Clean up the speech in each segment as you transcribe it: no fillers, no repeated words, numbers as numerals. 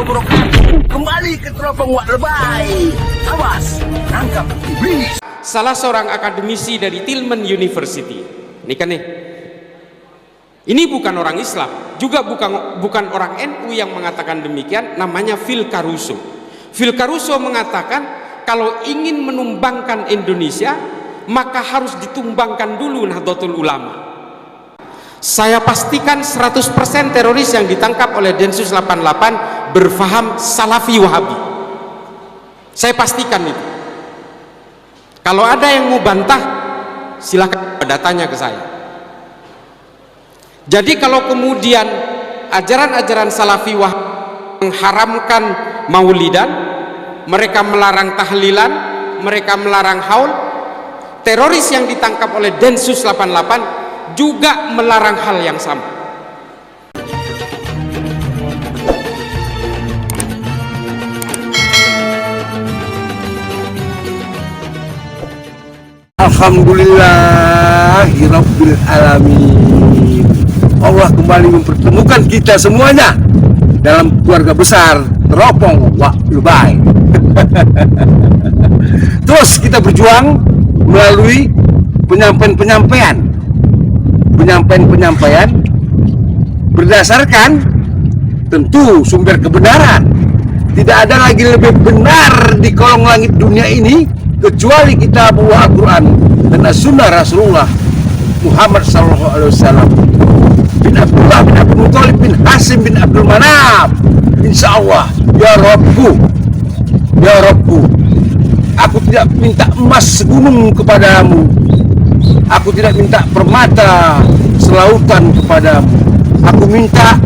wabarakatuh. Kembali ke Teropong Wak Lebay. Awas, nangkap iblis. Salah seorang akademisi dari Tillman University, ini kan nih, ini bukan orang Islam, juga bukan orang NU yang mengatakan demikian, namanya Phil Caruso. Phil Caruso mengatakan kalau ingin menumbangkan Indonesia, maka harus ditumbangkan dulu Nahdlatul Ulama. Saya pastikan 100% teroris yang ditangkap oleh Densus 88 berfaham Salafi Wahabi. Saya pastikan itu. Kalau ada yang mau bantah, silakan datanya ke saya. Jadi kalau kemudian ajaran-ajaran Salafi Wahabi mengharamkan maulidan, mereka melarang tahlilan, mereka melarang haul, teroris yang ditangkap oleh Densus 88 juga melarang hal yang sama. Alhamdulillahirabbil alamin. Allah kembali mempertemukan kita semuanya dalam keluarga besar Teropong Wak Lebay. Terus kita berjuang melalui penyampaian berdasarkan tentu sumber kebenaran. Tidak ada lagi lebih benar di kolong langit dunia ini kecuali kitab Al-Quran dan As-Sunnah Rasulullah Muhammad SAW bin Abdullah bin Abdul Muthalib bin Hasim bin Abdul Manaf. Insya Allah, ya Rabbu, aku tidak minta emas segunung kepadamu, aku tidak minta permata selautan kepadamu, aku minta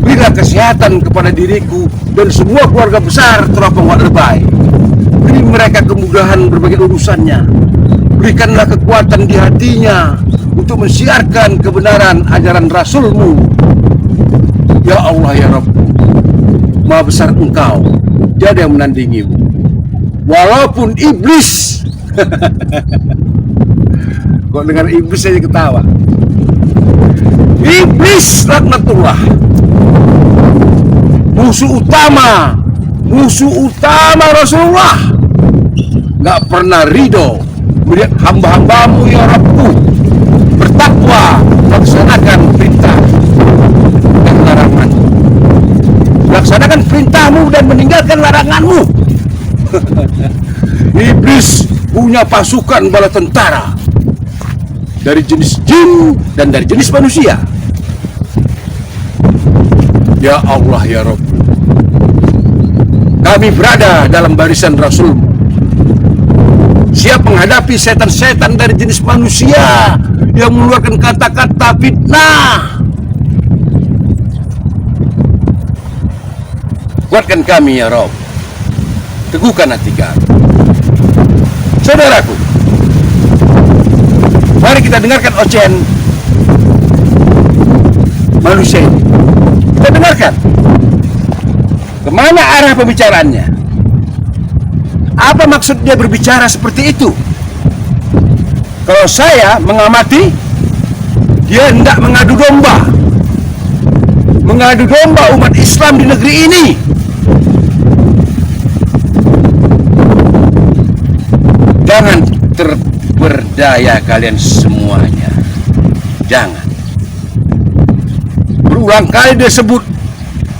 berilah kesehatan kepada diriku dan semua keluarga besar Teropong Wak Lebay. Beri mereka kemudahan berbagai urusannya, berikanlah kekuatan di hatinya untuk mensiarkan kebenaran ajaran Rasulmu. Ya Allah ya Rabb, Maha besar Engkau, tiada yang menandingimu. Walaupun iblis kok dengar iblis saja ketawa. Iblis laknatullah, musuh utama Rasulullah, gak pernah ridho melihat hamba-hambamu ya Rabbu bertakwa, melaksanakan perintah dan larangan, melaksanakan perintahmu dan meninggalkan laranganmu. Iblis punya pasukan bala tentara dari jenis jin dan dari jenis manusia. Ya Allah ya Rabb, kami berada dalam barisan Rasulmu, siap menghadapi setan-setan dari jenis manusia yang mengeluarkan kata-kata fitnah. Kuatkan kami ya Rabb, teguhkan hati kami. Saudaraku, mari kita dengarkan ocehan manusia ini. Kita dengarkan kemana arah pembicaraannya. Apa maksud dia berbicara seperti itu? Kalau saya mengamati, dia hendak mengadu domba umat Islam di negeri ini. Jangan terberdaya kalian semuanya. Jangan. Berulang kali dia sebut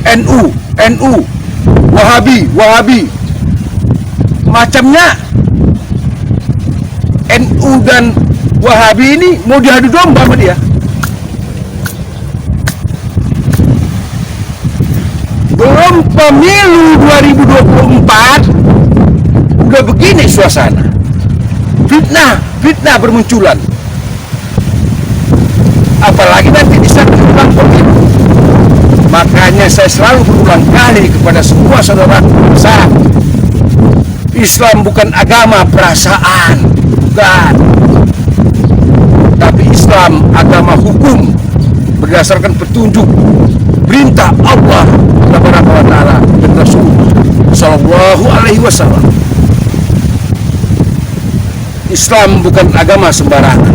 NU, Wahabi. Macamnya NU dan Wahabi ini mau diadu domba sama dia. Belum pemilu 2024 udah begini suasana. Fitnah bermunculan. Apalagi nanti di saat ulang pemilu. Makanya saya selalu berulang kali kepada semua saudara besar, Islam bukan agama perasaan, bukan. Tapi Islam agama hukum berdasarkan petunjuk perintah Allah Subhanahu wa taala dan Rasulullah sallallahu alaihi wasallam. Islam bukan agama sembarangan.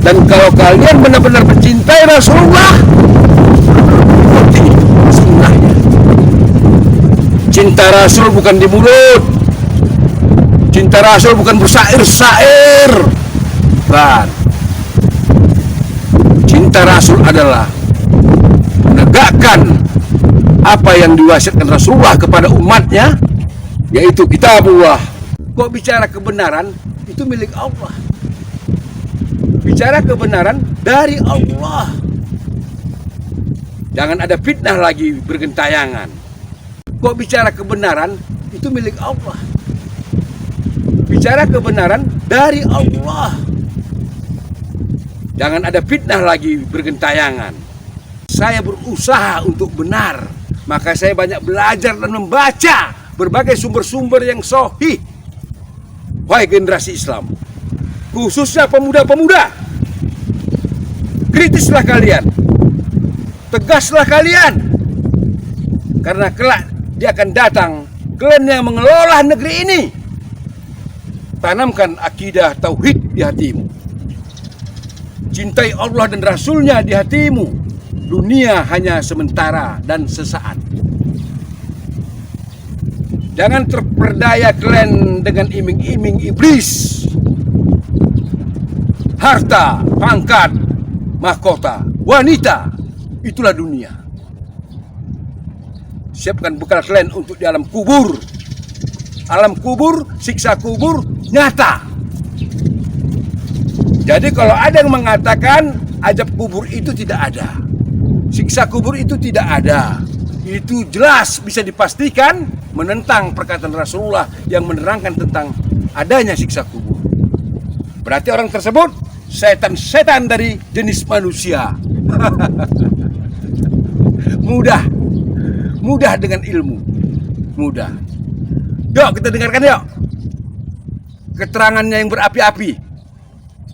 Dan kalau kalian benar-benar mencintai Rasulullah, ikuti sunnahnya. Cinta Rasul bukan di mulut. Cinta Rasul bukan bersair-sair. Bukan. Cinta Rasul adalah menegakkan apa yang diwasiatkan Rasulullah kepada umatnya, yaitu kitabullah. Kok bicara kebenaran itu milik Allah. Bicara kebenaran dari Allah. Jangan ada fitnah lagi bergentayangan. Kok bicara kebenaran itu milik Allah. Bicara kebenaran dari Allah. Jangan ada fitnah lagi bergentayangan. Saya berusaha untuk benar, maka saya banyak belajar dan membaca berbagai sumber-sumber yang sahih. Wahai generasi Islam, khususnya pemuda-pemuda, kritislah kalian, tegaslah kalian, karena kelak dia akan datang, kalian yang mengelola negeri ini. Tanamkan akidah tauhid di hatimu, cintai Allah dan Rasulnya di hatimu. Dunia hanya sementara dan sesaat. Jangan terperdaya kalian dengan iming-iming iblis, harta, pangkat, mahkota, wanita. Itulah dunia. Siapkan bekal kalian untuk di alam kubur. Alam kubur, siksa kubur nyata. Jadi kalau ada yang mengatakan azab kubur itu tidak ada, siksa kubur itu tidak ada, itu jelas bisa dipastikan menentang perkataan Rasulullah yang menerangkan tentang adanya siksa kubur. Berarti orang tersebut setan-setan dari jenis manusia. Mudah dengan ilmu, mudah. Yuk kita dengarkan yuk keterangannya yang berapi-api.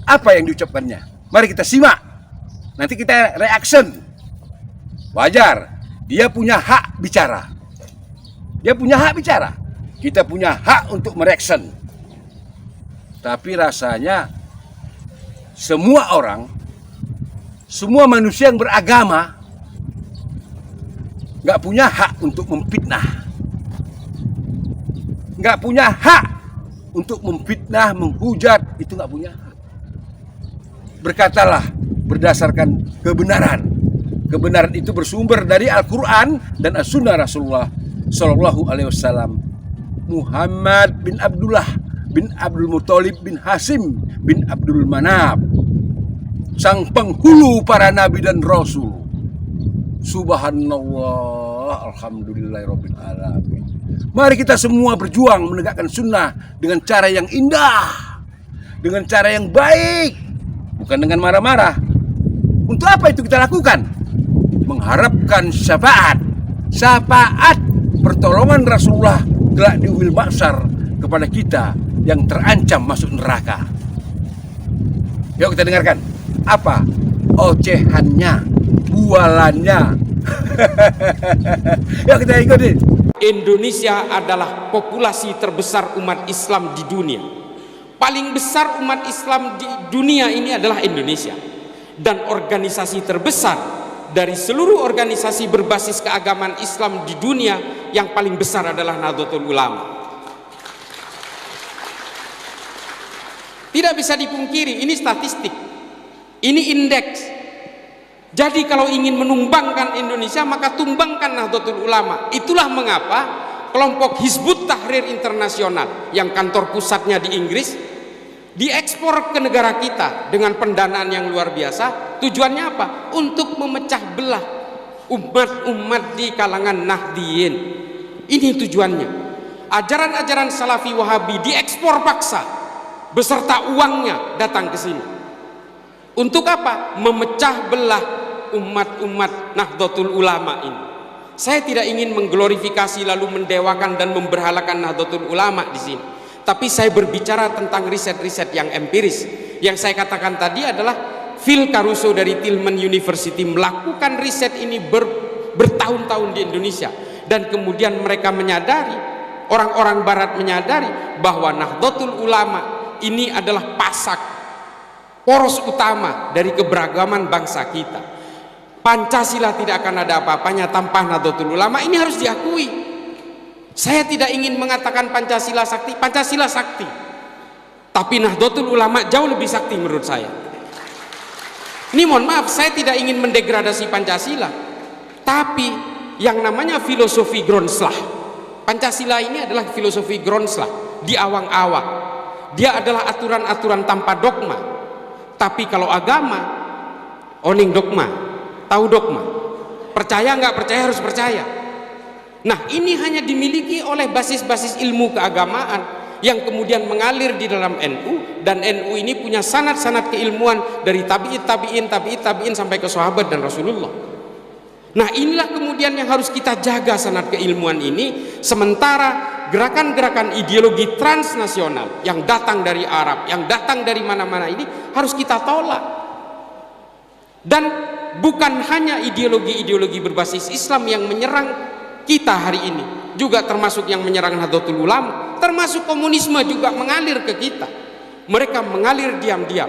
Apa yang diucapkannya? Mari kita simak. Nanti kita reaction. Wajar, dia punya hak bicara. Dia punya hak bicara. Kita punya hak untuk mereaction. Tapi rasanya semua orang, semua manusia yang beragama nggak punya hak untuk memfitnah. Nggak punya hak untuk memfitnah, menghujat, itu nggak punya hak. Berkatalah berdasarkan kebenaran. Kebenaran itu bersumber dari Al-Quran dan As-Sunnah Rasulullah Sallallahu Alaihi Wasallam. Muhammad bin Abdullah bin Abdul Muthalib bin Hasim bin Abdul Manaf, sang penghulu para nabi dan rasul. Subhanallah, alhamdulillahirabbil alamin. Mari kita semua berjuang menegakkan sunnah dengan cara yang indah, dengan cara yang baik, bukan dengan marah-marah. Untuk apa itu kita lakukan? Mengharapkan syafaat pertolongan Rasulullah kelak di Yaumil Mahsyar kepada kita yang terancam masuk neraka. Yuk kita dengarkan apa ocehannya, bualannya. Yuk kita ikuti. Indonesia adalah populasi terbesar umat Islam di dunia. Paling besar umat Islam di dunia ini adalah Indonesia. Dan organisasi terbesar dari seluruh organisasi berbasis keagamaan Islam di dunia, yang paling besar adalah Nahdlatul Ulama. Tidak bisa dipungkiri, ini statistik, ini indeks. Jadi kalau ingin menumbangkan Indonesia, maka tumbangkan Nahdlatul Ulama. Itulah mengapa kelompok Hizbut Tahrir Internasional yang kantor pusatnya di Inggris diekspor ke negara kita dengan pendanaan yang luar biasa. Tujuannya apa? Untuk memecah belah umat-umat di kalangan Nahdiyin. Ini tujuannya. Ajaran-ajaran Salafi Wahabi diekspor paksa beserta uangnya datang ke sini. Untuk apa? Memecah belah umat-umat Nahdlatul Ulama ini. Saya tidak ingin mengglorifikasi lalu mendewakan dan memberhalakan Nahdlatul Ulama di sini. Tapi saya berbicara tentang riset-riset yang empiris. Yang saya katakan tadi adalah Phil Caruso dari Tillman University melakukan riset ini bertahun-tahun di Indonesia. Dan kemudian mereka menyadari, orang-orang barat menyadari bahwa Nahdlatul Ulama ini adalah pasak, poros utama dari keberagaman bangsa kita. Pancasila tidak akan ada apa-apanya tanpa Nahdlatul Ulama. Ini harus diakui. Saya tidak ingin mengatakan Pancasila sakti, Pancasila sakti, tapi Nahdlatul Ulama jauh lebih sakti menurut saya. Ini mohon maaf, saya tidak ingin mendegradasi Pancasila, tapi yang namanya filosofi Grondslag, Pancasila ini adalah filosofi Grondslag di awang-awang. Dia adalah aturan-aturan tanpa dogma. Tapi kalau agama, oning dogma, tahu dogma, percaya nggak percaya harus percaya. Nah, ini hanya dimiliki oleh basis-basis ilmu keagamaan yang kemudian mengalir di dalam NU, dan NU ini punya sanad-sanad keilmuan dari tabi'in sampai ke sahabat dan Rasulullah. Nah, inilah kemudian yang harus kita jaga sanad keilmuan ini, sementara gerakan-gerakan ideologi transnasional yang datang dari Arab, yang datang dari mana-mana ini harus kita tolak. Dan bukan hanya ideologi-ideologi berbasis Islam yang menyerang kita hari ini, juga termasuk yang menyerang Nahdlatul Ulama, termasuk komunisme juga mengalir ke kita. Mereka mengalir diam-diam.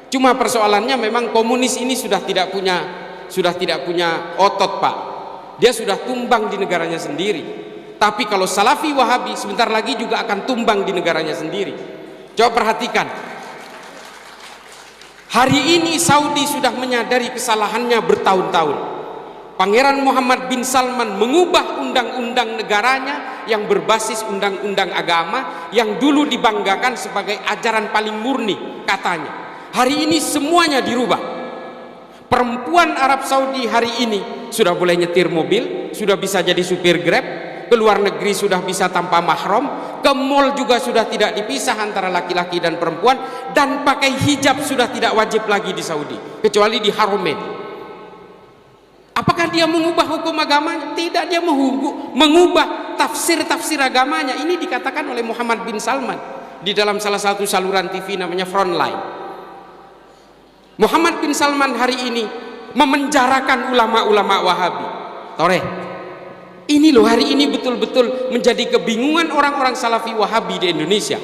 Cuma persoalannya memang komunis ini sudah tidak punya otot, Pak. Dia sudah tumbang di negaranya sendiri. Tapi kalau Salafi Wahabi sebentar lagi juga akan tumbang di negaranya sendiri. Coba perhatikan. Hari ini Saudi sudah menyadari kesalahannya bertahun-tahun. Pangeran Muhammad bin Salman mengubah undang-undang negaranya yang berbasis undang-undang agama yang dulu dibanggakan sebagai ajaran paling murni katanya. Hari ini semuanya dirubah. Perempuan Arab Saudi hari ini sudah boleh nyetir mobil, sudah bisa jadi supir Grab, ke luar negeri sudah bisa tanpa mahram, ke mall juga sudah tidak dipisah antara laki-laki dan perempuan, dan pakai hijab sudah tidak wajib lagi di Saudi kecuali di Haramain. Apakah dia mengubah hukum agamanya? Tidak, dia mengubah tafsir-tafsir agamanya. Ini dikatakan oleh Muhammad bin Salman di dalam salah satu saluran TV namanya Frontline. Muhammad bin Salman hari ini memenjarakan ulama-ulama Wahabi. Tore, ini loh hari ini betul-betul menjadi kebingungan orang-orang Salafi Wahabi di Indonesia.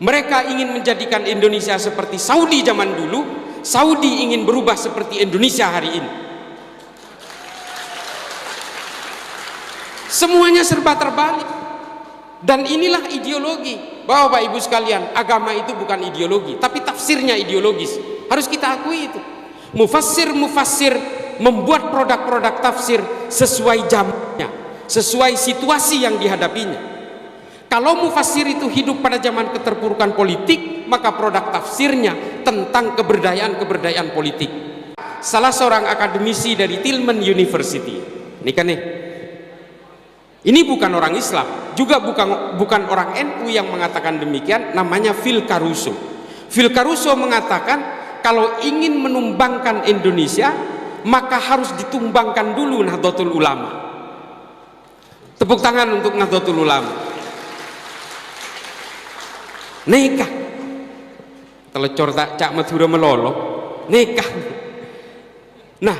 Mereka ingin menjadikan Indonesia seperti Saudi zaman dulu. Saudi ingin berubah seperti Indonesia hari ini. Semuanya serba terbalik. Dan inilah ideologi. Bapak Ibu sekalian, agama itu bukan ideologi, tapi tafsirnya ideologis. Harus kita akui itu. Mufassir membuat produk-produk tafsir sesuai zamannya, sesuai situasi yang dihadapinya. Kalau mufassir itu hidup pada zaman keterpurukan politik, maka produk tafsirnya tentang keberdayaan politik. Salah seorang akademisi dari Tillman University, ini kan nih, ini bukan orang Islam, juga bukan orang NU yang mengatakan demikian, namanya Phil Caruso. Phil Caruso mengatakan kalau ingin menumbangkan Indonesia, maka harus ditumbangkan dulu Nahdlatul Ulama. Tepuk tangan untuk Nahdlatul Ulama. Nekah. Telecor tak cak madura melolo. Nekah. Nah,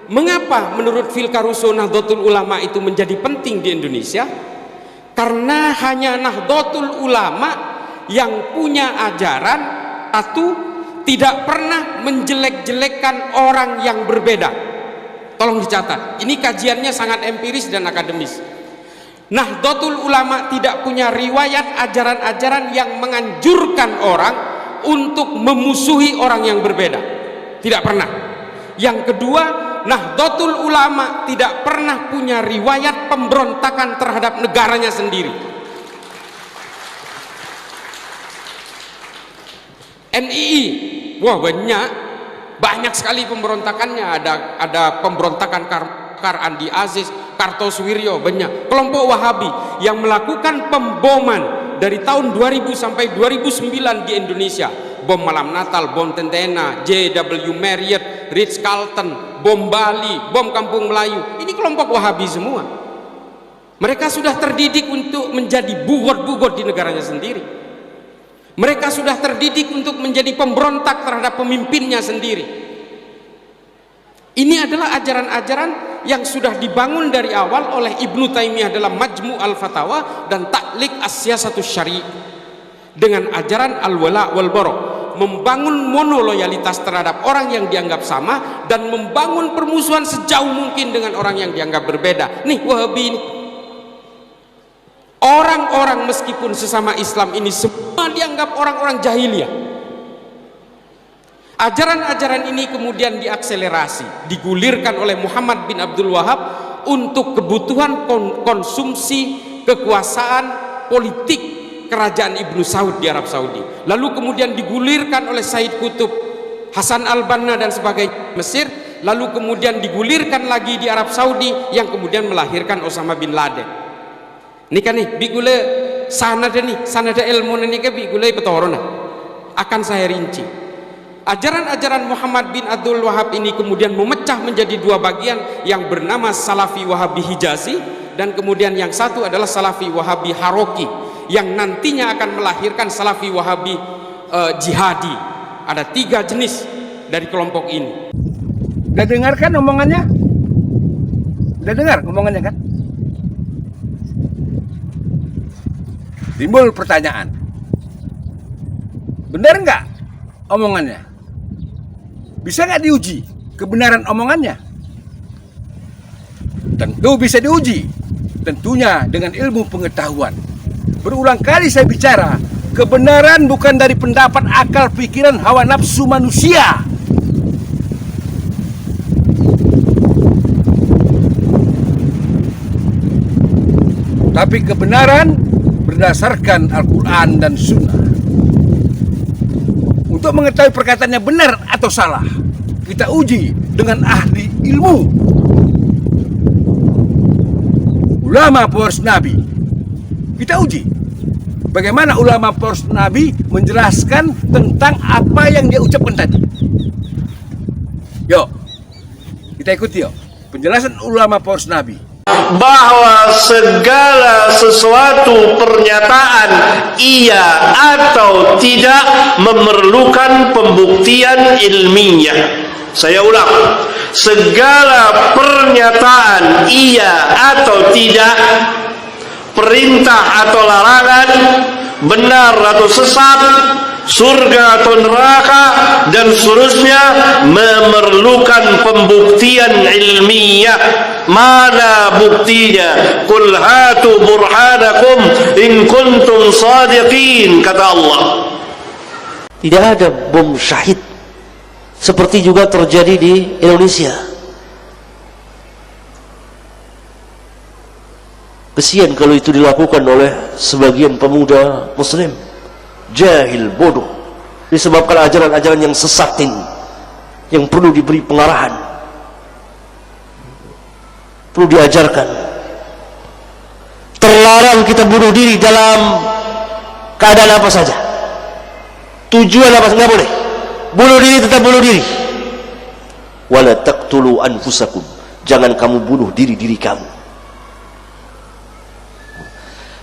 mengapa menurut Phil Caruso Nahdlatul Ulama itu menjadi penting di Indonesia? Karena hanya Nahdlatul Ulama yang punya ajaran satu, tidak pernah menjelek-jelekan orang yang berbeda. Tolong dicatat, ini kajiannya sangat empiris dan akademis. Nahdlatul Ulama tidak punya riwayat ajaran-ajaran yang menganjurkan orang untuk memusuhi orang yang berbeda. Tidak pernah. Yang kedua, Nahdlatul Ulama tidak pernah punya riwayat pemberontakan terhadap negaranya sendiri. NII, wah banyak sekali pemberontakannya. Ada pemberontakan Kar Andi Aziz, Kartosuwiryo, banyak. Kelompok Wahabi yang melakukan pemboman dari tahun 2000 sampai 2009 di Indonesia. Bom malam Natal, bom Tentena, JW Marriott, Ritz Carlton, bom Bali, bom Kampung Melayu. Ini kelompok Wahabi semua. Mereka sudah terdidik untuk menjadi bugot-bugot di negaranya sendiri. Mereka sudah terdidik untuk menjadi pemberontak terhadap pemimpinnya sendiri. Ini adalah ajaran-ajaran yang sudah dibangun dari awal oleh Ibnu Taimiyah dalam Majmu' al-Fatawa dan Ta'liq as-Siyasatus Syari' dengan ajaran al-wala wal bara', membangun monoloyalitas terhadap orang yang dianggap sama dan membangun permusuhan sejauh mungkin dengan orang yang dianggap berbeda. Nih Wahabi ini Orang-orang meskipun sesama Islam ini semua dianggap orang-orang jahiliyah. Ajaran-ajaran ini kemudian diakselerasi, digulirkan oleh Muhammad bin Abdul Wahab untuk kebutuhan konsumsi kekuasaan politik kerajaan Ibnu Saud di Arab Saudi. Lalu kemudian digulirkan oleh Said Qutb, Hasan al-Banna dan sebagainya Mesir. Lalu kemudian digulirkan lagi di Arab Saudi yang kemudian melahirkan Osama bin Laden. Ini kan nih bigule sanada ilmu ini kan bigule petorona akan saya rinci. Ajaran-ajaran Muhammad bin Abdul Wahab ini kemudian memecah menjadi dua bagian yang bernama Salafi Wahabi Hijazi, dan kemudian yang satu adalah Salafi Wahabi Haroki yang nantinya akan melahirkan Salafi Wahabi Jihadi. Ada 3 jenis dari kelompok ini. Udah dengar kan omongannya? Udah dengar omongannya kan? Timbul pertanyaan, benar nggak omongannya? Bisa nggak diuji kebenaran omongannya? Tentu bisa diuji, tentunya dengan ilmu pengetahuan. Berulang kali saya bicara, kebenaran bukan dari pendapat, akal, pikiran, hawa nafsu manusia. Tapi kebenaran berdasarkan Al-Quran dan Sunnah. Untuk mengetahui perkataannya benar atau salah, kita uji dengan ahli ilmu, ulama pewaris Nabi. Kita uji bagaimana ulama pewaris Nabi menjelaskan tentang apa yang dia ucapkan tadi. Yuk, kita ikuti yuk penjelasan ulama pewaris Nabi. Bahwa segala sesuatu pernyataan iya atau tidak memerlukan pembuktian ilmiah. Saya ulang, segala pernyataan iya atau tidak, perintah atau larangan, benar atau sesat, surga atau neraka dan seterusnya memerlukan pembuktian ilmiah. Mana buktinya? Qul hatu burhanakum in kuntum sadiqin, kata Allah. Tidak ada bom syahid seperti juga terjadi di Indonesia. Kesian kalau itu dilakukan oleh sebagian pemuda muslim jahil, bodoh, disebabkan ajaran-ajaran yang sesat ini yang perlu diberi pengarahan, perlu diajarkan. Terlarang kita bunuh diri dalam keadaan apa saja, tujuan apa saja, nggak boleh. Bunuh diri tetap bunuh diri. Wala taqtulu anfusakum, jangan kamu bunuh diri kamu.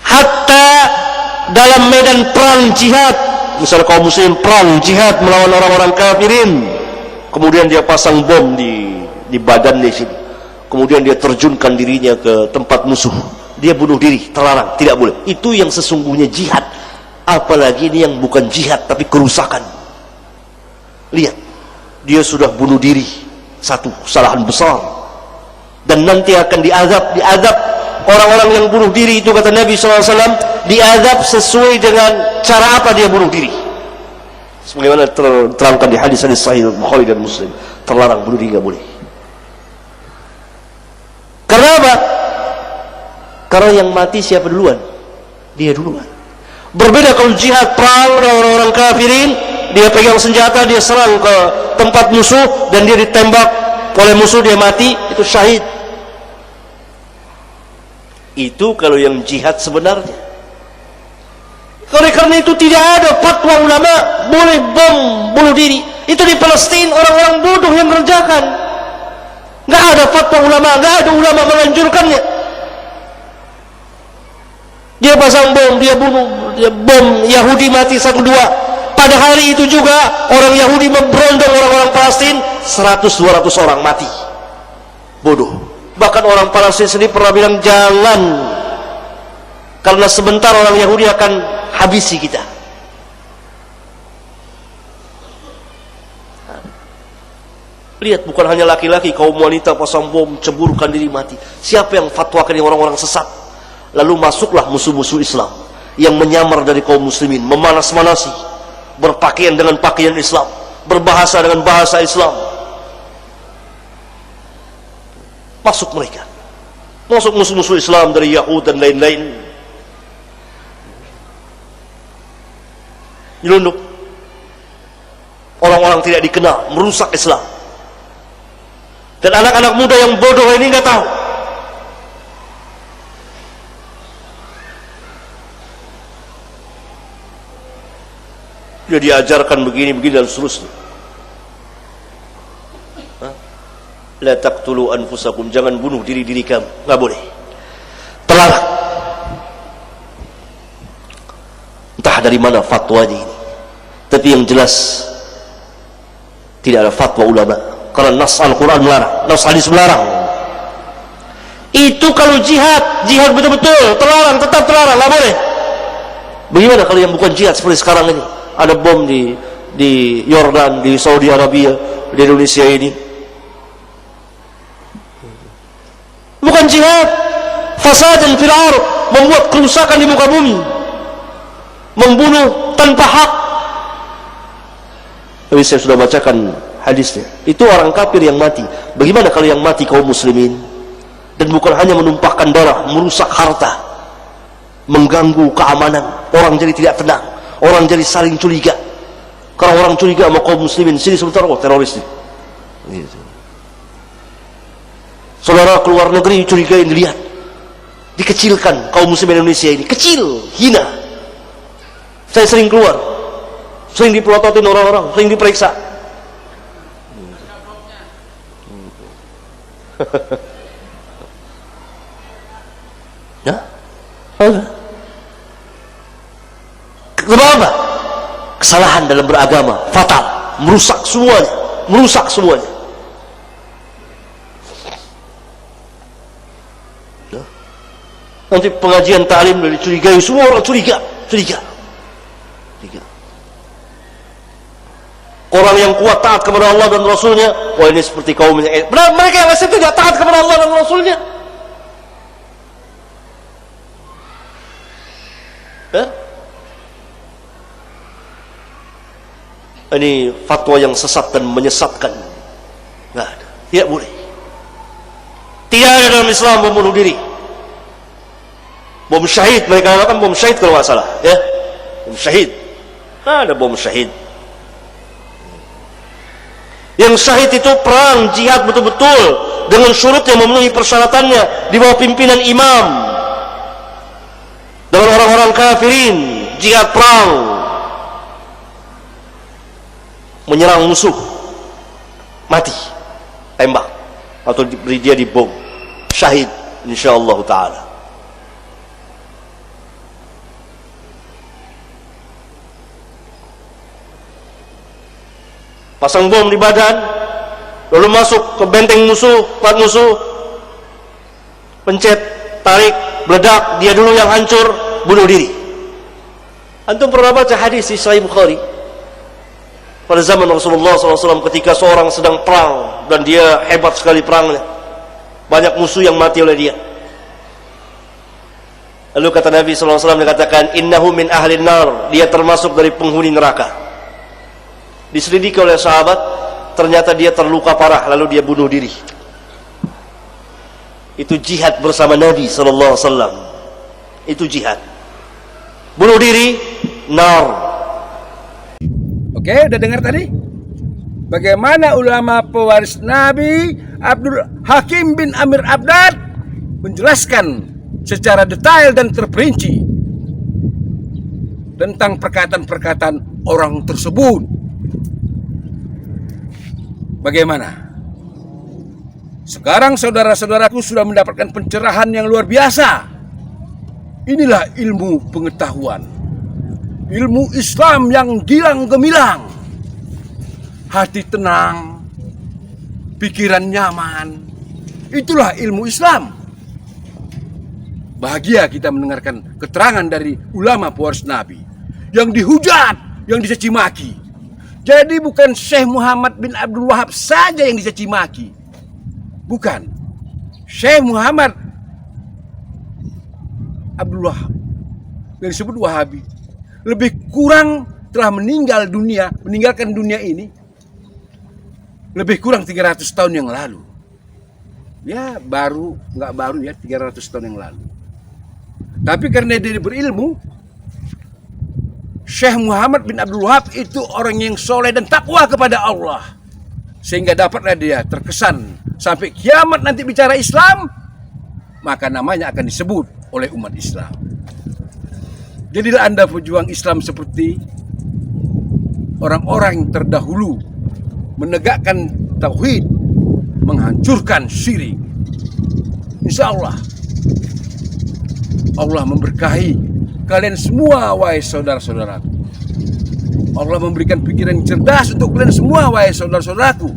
Hatta dalam medan perang jihad, misalnya kaum muslim perang jihad melawan orang-orang kafirin, kemudian dia pasang bom di badan di sini, kemudian dia terjunkan dirinya ke tempat musuh, dia bunuh diri, terlarang, tidak boleh. Itu yang sesungguhnya jihad. Apalagi ini yang bukan jihad tapi kerusakan. Lihat, dia sudah bunuh diri, satu kesalahan besar, dan nanti akan diazab orang-orang yang bunuh diri itu, kata Nabi SAW, diazab sesuai dengan cara apa dia bunuh diri. Sebagaimana terangkan di hadis sahih Bukhari dan Muslim, terlarang bunuh diri, nggak boleh. Karena apa? Karena yang mati siapa duluan? Dia duluan. Berbeda kalau jihad perang orang-orang kafirin, dia pegang senjata, dia serang ke tempat musuh dan dia ditembak oleh musuh, dia mati, itu syahid. Itu kalau yang jihad sebenarnya. Oleh karena itu tidak ada fatwa ulama boleh bom bunuh diri. Itu di Palestina orang-orang bodoh yang mengerjakan. Nggak ada fatwa ulama, nggak ada ulama menganjurkannya. Dia pasang bom, dia bunuh, dia bom Yahudi mati 1-2. Pada hari itu juga orang Yahudi memberondong orang-orang Palestina, 100-200 orang mati. Bodoh. Bahkan orang Palestina sendiri pernah bilang jangan, karena sebentar orang Yahudi akan habisi kita. Lihat, bukan hanya laki-laki, kaum wanita pasang bom, ceburkan diri mati. Siapa yang fatwakan ini? Orang-orang sesat. Lalu masuklah musuh-musuh Islam yang menyamar dari kaum muslimin, memanas-manasi, berpakaian dengan pakaian Islam, berbahasa dengan bahasa Islam. Masuk mereka, masuk musuh-musuh Islam dari Yahud dan lain-lain, nyelundup. Orang-orang tidak dikenal merusak Islam, dan anak-anak muda yang bodoh ini nggak tahu. Dia diajarkan begini-begini dan seterusnya. La taqtulu anfusakum, jangan bunuh diri-diri kamu, nggak boleh, terlarang. Entah dari mana fatwanya ini, tapi yang jelas tidak ada fatwa ulama, karena nas Al-Quran melarang, nas hadis melarang. Itu kalau jihad betul-betul terlarang, tetap terlarang, nggak boleh. Bagaimana kalau yang bukan jihad seperti sekarang ini? Ada bom di Yordan, di Saudi Arabia, di Indonesia ini. Bukan jihad, fasadan fil ardh, membuat kerusakan di muka bumi, membunuh tanpa hak. Tapi saya sudah bacakan hadisnya. Itu orang kafir yang mati. Bagaimana kalau yang mati kaum muslimin? Dan bukan hanya menumpahkan darah, merusak harta, mengganggu keamanan, orang jadi tidak tenang, orang jadi saling curiga. Karena orang curiga sama kaum muslimin, sini sebentar, oh teroris nih. Gitu. Saudara keluar negeri curigain, lihat, dikecilkan kaum muslimin Indonesia ini, kecil, hina. Saya sering keluar, sering dipelototin orang-orang, sering diperiksa. Ya? Kenapa? Kesalahan dalam beragama fatal, merusak semuanya, merusak semuanya. Ya? Nanti pengajian ta'lim dari curigai, semua orang curiga. Orang yang kuat taat kepada Allah dan Rasulnya, wah ini seperti kaum yang mereka yang masih tidak taat kepada Allah dan Rasulnya. Ya? Ini fatwa yang sesat dan menyesatkan. Nggak ada, tidak boleh. Tidak ada dalam Islam bom bunuh diri. Bom syahid, mereka katakan bom syahid kalau nggak salah, ya, bom syahid. Nggak ada bom syahid. Yang syahid itu perang jihad betul-betul dengan syurut yang memenuhi persyaratannya, di bawah pimpinan imam, dengan orang-orang kafirin, jihad perang, menyerang musuh, mati, tembak, atau diberi dia di bom, syahid insyaallah taala. Pasang bom di badan, lalu masuk ke benteng musuh, tempat musuh, pencet, tarik, meledak, dia dulu yang hancur, bunuh diri. Antum pernah baca hadis di Sahih Bukhari pada zaman Rasulullah SAW ketika seorang sedang perang dan dia hebat sekali perangnya, banyak musuh yang mati oleh dia. Lalu kata Nabi SAW, dikatakan innahu min ahlin nar, dia termasuk dari penghuni neraka. Diselidiki oleh sahabat, ternyata dia terluka parah, lalu dia bunuh diri. Itu jihad bersama Nabi SAW. Itu jihad. Bunuh diri, nar. Oke, udah dengar tadi? Bagaimana ulama pewaris Nabi Abdul Hakim bin Amir Abdad menjelaskan secara detail dan terperinci tentang perkataan-perkataan orang tersebut. Bagaimana? Sekarang saudara-saudaraku sudah mendapatkan pencerahan yang luar biasa. Inilah ilmu pengetahuan, ilmu Islam yang gilang gemilang. Hati tenang, pikiran nyaman. Itulah ilmu Islam. Bahagia kita mendengarkan keterangan dari ulama pewaris Nabi yang dihujat, yang dicaci maki. Jadi bukan Syekh Muhammad bin Abdul Wahab saja yang dicaci maki. Bukan. Syekh Muhammad Abdul Wahab yang disebut Wahabi lebih kurang telah meninggalkan dunia ini lebih kurang 300 tahun yang lalu. Ya nggak baru ya 300 tahun yang lalu. Tapi karena dia berilmu, Syekh Muhammad bin Abdul Wahab itu orang yang soleh dan takwa kepada Allah, sehingga dapatlah dia terkesan sampai kiamat nanti bicara Islam, maka namanya akan disebut oleh umat Islam. Jadilah Anda pejuang Islam seperti orang-orang yang terdahulu, menegakkan tauhid, menghancurkan syirik. Insya Allah Allah memberkahi kalian semua, wahai saudara-saudaraku. Allah memberikan pikiran cerdas untuk kalian semua, wahai saudara-saudaraku.